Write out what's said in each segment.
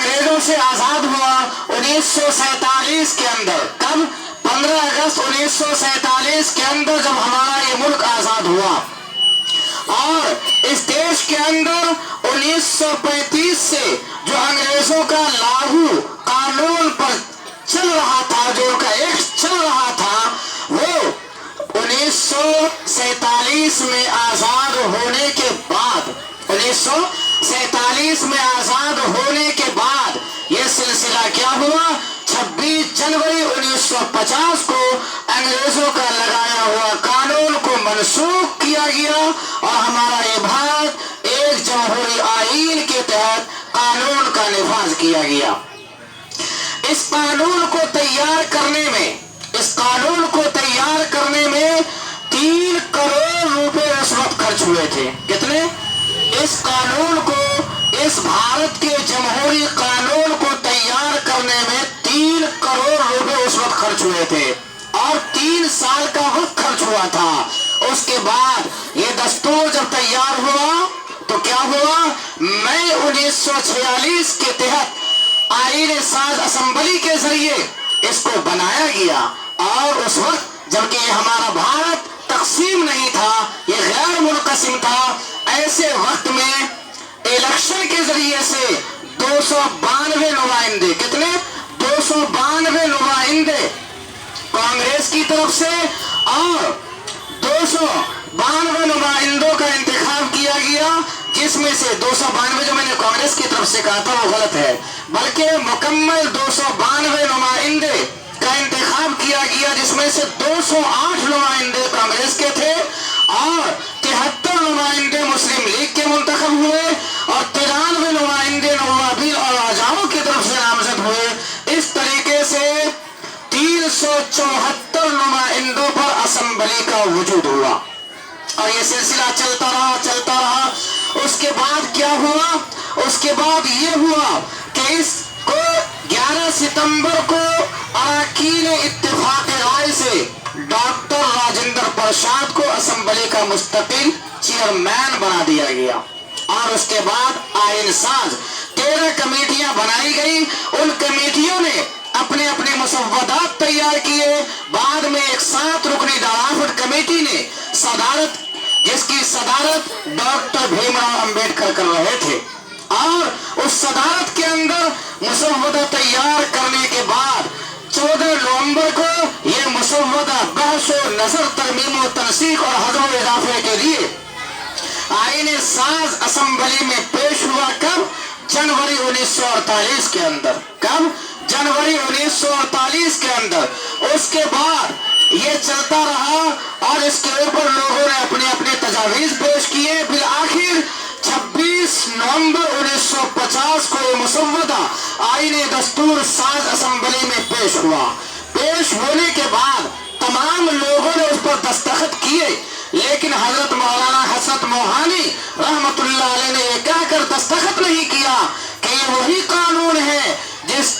انگریزوں سے آزاد ہوا 1947 کے اندر. کب؟ 15 اگست 1947 کے اندر جب ہمارا یہ ملک آزاد ہوا. اور اس دیش کے اندر 1935 سے جو انگریزوں کا لاگو قانون پر چل رہا تھا، جو ان کا ایکٹ چل رہا تھا، وہ 1947 میں آزاد ہونے کے بعد 1947 میں آزاد ہونے کے بعد یہ سلسلہ کیا ہوا؟ 26 جنوری 1950 کو انگریزوں کا لگایا ہوا قانون کو منسوخ کیا گیا اور ہمارا یہ بھارت ایک جمہوری آئین کے تحت قانون کا نفاذ کیا گیا. اس قانون کو تیار کرنے میں 3 کروڑ روپے اس وقت خرچ ہوئے تھے. کتنے؟ اس قانون کو، اس بھارت کے جمہوری قانون کو تیار کرنے میں 3 کروڑ روپے اس وقت خرچ ہوئے تھے اور 3 سال کا وقت خرچ ہوا تھا. اس کے بعد یہ دستور جب تیار ہوا تو کیا ہوا؟ مئی 1946 کے تحت آئین ساز اسمبلی کے ذریعے اس کو بنایا گیا. اور اس وقت جبکہ یہ ہمارا بھارت تقسیم نہیں تھا، یہ غیر منقسم تھا، ایسے وقت میں الیکشن کے ذریعے سے 292 نمائندے، کتنے؟ 292 نمائندے کانگریس کی طرف سے اور 292 نمائندوں کا انتخاب کیا گیا، جس میں سے 292 جو میں نے کانگریس کی طرف سے کہا تھا وہ غلط ہے، بلکہ مکمل 292 نمائندے کا انتخاب کیا گیا، جس میں سے 208 نمائندے کانگریس کے تھے اور 73 نمائندے مسلم لیگ کے منتخب ہوئے اور 93 نمائندے نوابین اور راجاؤں کی طرف سے نامزد ہوئے. اس طریقے سے 374 نمائندوں پر اسمبلی کا وجود ہوا اور یہ سلسلہ چلتا رہا. اس کے بعد کیا ہوا؟ اس کے بعد یہ ہوا کہ اس کو 11 ستمبر کو اراکین اتفاق رائے سے ڈاکٹر راجندر پرساد کو اسمبلی کا مستقل چیئرمین بنا دیا گیا اور اس کے بعد آئین ساز 13 کمیٹیاں بنائی گئی. ان کمیٹیوں نے اپنے اپنے مسودات تیار کیے. بعد میں ایک 7 رکنی ڈرافٹ کمیٹی نے صدارت، جس کی صدارت ڈاکٹر بھیم راؤ امبیڈکر کر رہے تھے، اور اس صدارت کے اندر مسودہ تیار کرنے کے بعد 14 نومبر کو یہ مسودہ بحث و نظر، ترمیم و تنسیق اور حذف و اضافے کے لیے آئین ساز اسمبلی میں پیش ہوا. کب؟ جنوری 1948 کے اندر. کب؟ جنوری 1948 کے اندر. اس کے بعد یہ چلتا رہا اور اس کے اوپر لوگوں نے اپنے اپنے تجاویز پیش کیے. بالآخر 26 نومبر 1950 کو یہ مسودہ آئین دستور ساز اسمبلی میں پیش ہوا. پیش ہونے کے بعد تمام لوگوں نے اس پر دستخط کیے، لیکن حضرت مولانا حسرت موہانی رحمت اللہ علیہ نے یہ کہہ کر دستخط نہیں کیا کہ یہ وہی قانون ہے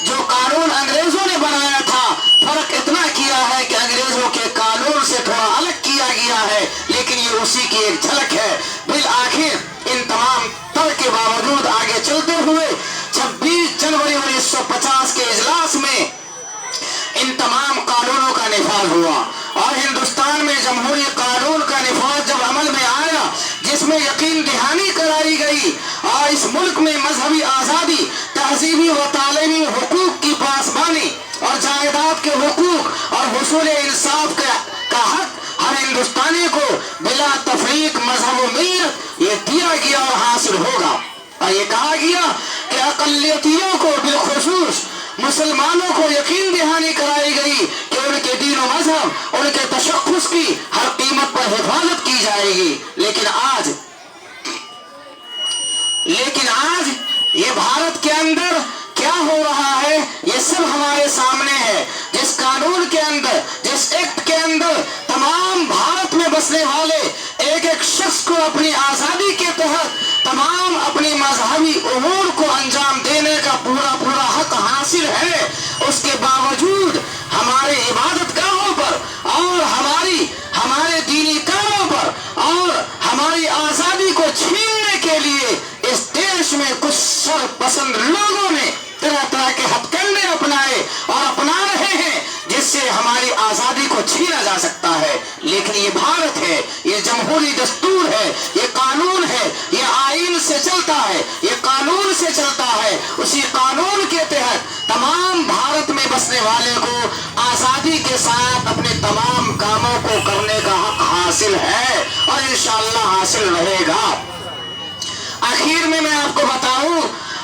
جو قانون انگریزوں نے بنایا تھا. فرق اتنا کیا ہے کہ انگریزوں کے قانون سے تھوڑا الگ کیا گیا ہے، لیکن یہ اسی کی ایک جھلک ہے. بالآخر ان تمام تر کے باوجود آگے چلتے ہوئے 26 جنوری 1950 کے اجلاس میں ان تمام قانونوں کا نفاذ ہوا اور ہندوستان میں جمہوری قانون کا نفاذ جب عمل میں آیا، جس میں یقین دہانی کرائی گئی اور اس ملک میں مذہبی آزادی، تہذیبی و تعلیمی حقوق کی پاسبانی اور جائیداد کے حقوق اور حصول انصاف کا حق ہر ہندوستانی کو بلا تفریق مذہب و ملت یہ دیا گیا اور حاصل ہوگا. اور یہ کہا گیا کہ اقلیتوں کو بالخصوص مسلمانوں کو یقین دہانی کرائی گئی کہ ان کے دین و مذہب، ان کے تشخص کی ہر قیمت پر حفاظت کی جائے گی. لیکن آج یہ بھارت کے اندر کیا ہو رہا ہے، یہ سب ہمارے سامنے ہے. جس قانون کے اندر، جس ایکٹ کے اندر تمام بھارت میں بسنے والے ایک ایک شخص کو اپنی آزادی کے تحت تمام اپنی مذہبی امور کو انجام دینے کا پورا حق حاصل ہے، اس کے باوجود ہمارے عبادت گاہوں پر اور ہمارے دینی کاموں پر اور ہماری آزادی کو چھیننے کے لیے اس دیش میں کچھ سرپسند لوگوں نے یہ بھارت ہے، یہ جمہوری دستور ہے، یہ قانون ہے، یہ آئین سے چلتا ہے، یہ قانون سے چلتا ہے۔ اسی قانون کے تحت تمام بھارت میں بسنے والے کو آزادی کے ساتھ اپنے تمام کاموں کو کرنے کا حق حاصل ہے اور انشاءاللہ حاصل رہے گا۔ آخر میں آپ کو بتاؤں،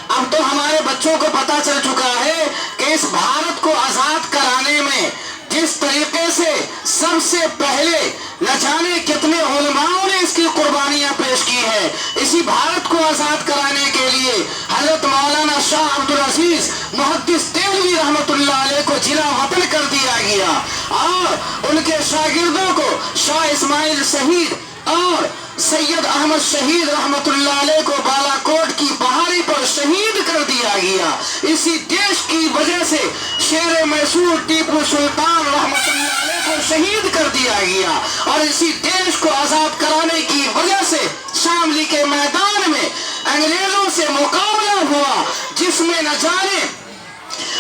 اب تو ہمارے بچوں کو پتا چل چکا ہے کہ اس بھارت کو آزاد کرانے میں جس طریقے سے سب سے پہلے نہ جانے کتنے علماؤں نے اس کی قربانیاں پیش کی ہے، اسی بھارت کو آزاد کرانے کے لیے حضرت مولانا شاہ عبدالعزیز محدث دہلوی رحمت اللہ علیہ کو جلا وطن کر دیا گیا اور ان کے شاگردوں کو شاہ اسماعیل شہید اور سید احمد شہید رحمت اللہ علیہ کو بالا کوٹ کی پہاڑی پر شہید کر دیا گیا۔ اسی دیش کی وجہ سے شیر میسور ٹیپو سلطان رحمت اللہ علیہ کو شہید کر دیا گیا اور اسی دیش کو آزاد کرانے کی وجہ سے شاملی کے میدان میں انگریزوں سے مقابلہ ہوا، جس میں نہ جانے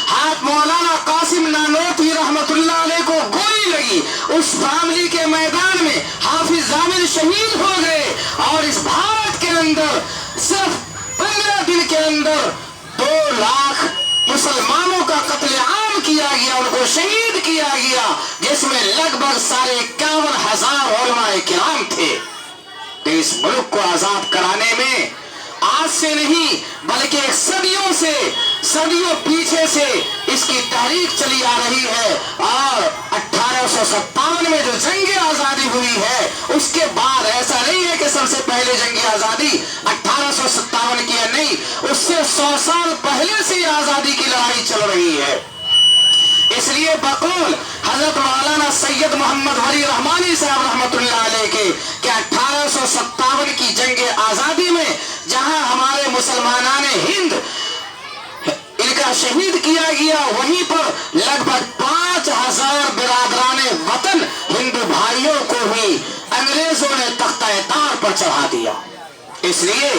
ہاتھ مولانا قاسم نانوتوی رحمت اللہ علیہ کو گولی لگی، اس شاملی کے میدان میں حافظ ضامن شہید ہو گئے اور اس بھارت کے اندر صرف 15 دن کے اندر 2 لاکھ مسلمانوں کا قتل عام کیا گیا، ان کو شہید کیا گیا، جس میں لگ بھگ 51,000 علماء کرام تھے۔ اس ملک کو آزاد کرانے میں آج سے نہیں بلکہ صدیوں پیچھے سے اس کی تحریک چلی آ رہی ہے اور 1857 میں جو جنگ آزادی ہوئی ہے اس کے بعد ایسا نہیں ہے کہ سب سے پہلے جنگ آزادی 1857 کی ہے، نہیں، اس سے 100 سال پہلے سے یہ آزادی کی لڑائی چل رہی ہے۔ اس لیے بقول حضرت مولانا سید محمد ولی رحمانی صاحب رحمت اللہ علیہ کے کہ 1857 کی جنگ آزادی میں جہاں ہمارے مسلمانان ہند ان کا شہید کیا گیا، وہیں پر لگ بھگ 5,000 برادران وطن ہندو بھائیوں کو بھی انگریزوں نے تختہ طار پر چڑھا دیا۔ اس لیے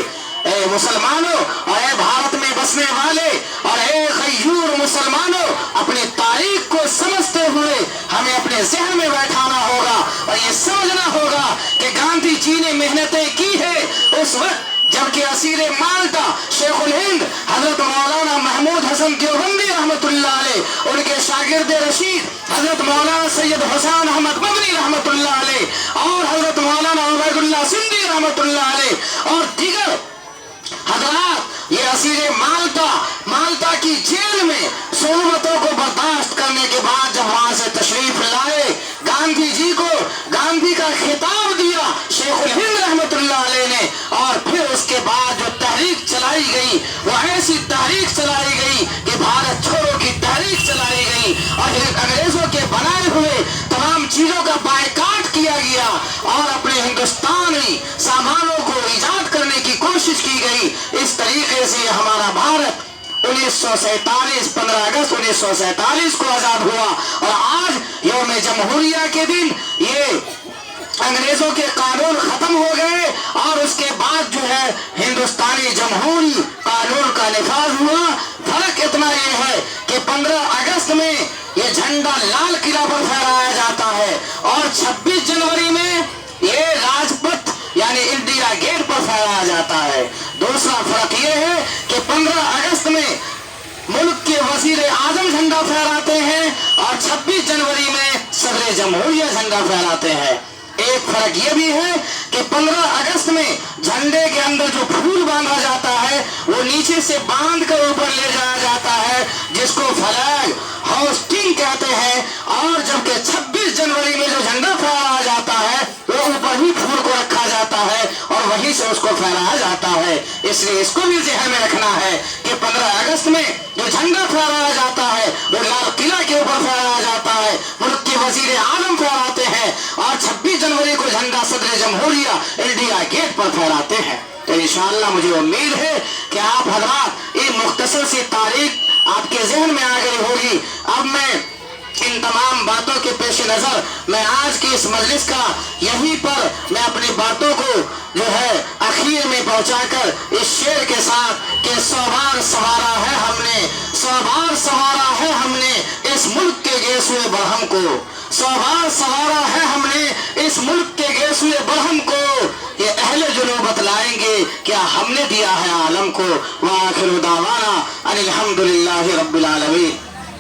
اے مسلمانوں اور اے بھارت میں بسنے والے اور اے غیور مسلمانوں، اپنی تاریخ کو سمجھتے ہوئے ہمیں اپنے ذہن میں بیٹھانا ہوگا اور یہ سمجھنا ہوگا کہ گاندھی جی نے محنتیں کی ہے اس وقت جبکہ اسیر مالٹا شیخ الہند حضرت مولانا محمود حسن دیوبندی رحمت اللہ علیہ، ان کے شاگرد رشید حضرت مولانا سید حسین احمد مدنی رحمت اللہ علیہ اور حضرت مولانا عبید اللہ سندھی رحمت اللہ علیہ اور دیگر حضرات، یہ اسیر مالٹا کی جیل میں صعوبتوں کو برداشت کرنے کے بعد جب وہاں سے تشریف لائے، گاندھی جی کو گاندھی کا خطاب دیا شیخ الہند رحمت اللہ علیہ نے، اور پھر اس کے بعد جو تحریک چلائی گئی وہ ایسی تحریک چلائی گئی کہ بھارت چھوڑو کی تحریک چلائی گئی اور انگریزوں کے بنائے ہوئے تمام چیزوں کا بائیکاٹ کیا گیا اور اپنے ہندوستانی سامانوں کو ایجاد کرنے کی کوشش کی گئی۔ اس طریقے سے ہمارا بھارت 1947 15 اگست 1947 کو آزاد ہوا اور آج یوم جمہوریہ کے دن یہ انگریزوں کے قانون ختم ہو گئے اور اس کے بعد جو ہے ہندوستانی جمہوری قانون کا نفاذ ہوا۔ فرق اتنا یہ ہے کہ 15 اگست میں یہ جھنڈا لال قلعہ پر پھہرایا جاتا ہے اور 26 جنوری میں یہ راج پتھ یعنی انڈیا گیٹ پر پھہرایا جاتا ہے۔ دوسرا فرق یہ ہے کہ 15 اگست میں ملک کے وزیر اعظم جھنڈا پھہراتے ہیں اور 26 جنوری میں صدر جمہوریہ جھنڈا پھہراتے ہیں۔ ایک فرق یہ بھی ہے کہ 15 اگست میں جھنڈے کے اندر جو پھول باندھا جاتا ہے وہ نیچے سے باندھ کر اوپر لے جایا جاتا ہے، جس کو فلیگ ہوسٹنگ کہتے ہیں، اور جبکہ 26 جنوری میں جو جھنڈا پھہرایا جاتا ہے وہ اوپر ہی پھول کو رکھا جاتا ہے اور وہیں سے اس کو پھہرایا جاتا ہے۔ اس لیے اس کو بھی ذہن میں رکھنا ہے کہ 15 اگست میں جو جھنڈا پھہرایا جاتا ہے وہ لال قلعہ کے اوپر پھہرایا جاتا ہے، ملک کے وزیر اعظم پھہراتے ہیں، اور 26 جنوری کو جھنڈا صدر جمہوریہ انڈیا گیٹ پر پھہراتے ہیں۔ تو انشاءاللہ مجھے امید ہے کہ آپ حضرات یہ مختصر سی تاریخ آپ کے ذہن میں آ گئی ہوگی۔ اب میں ان تمام باتوں کے پیش نظر میں آج کی اس مجلس کا یہیں پر میں اپنی باتوں کو جو ہے اخیر میں پہنچا کر اس شعر کے ساتھ کہ 100 بار سوارا ہے ہم نے، 100 بار سوارا ہے ہم نے اس ملک کے گیسوئے برہم کو، 100 بار سوارا ہے ہم نے اس ملک اور ہم کو یہ اہل جنوب بتلائیں گے کیا ہم نے دیا ہے عالم کو. وآخر دعوانا ان الحمدللہ رب العالمین.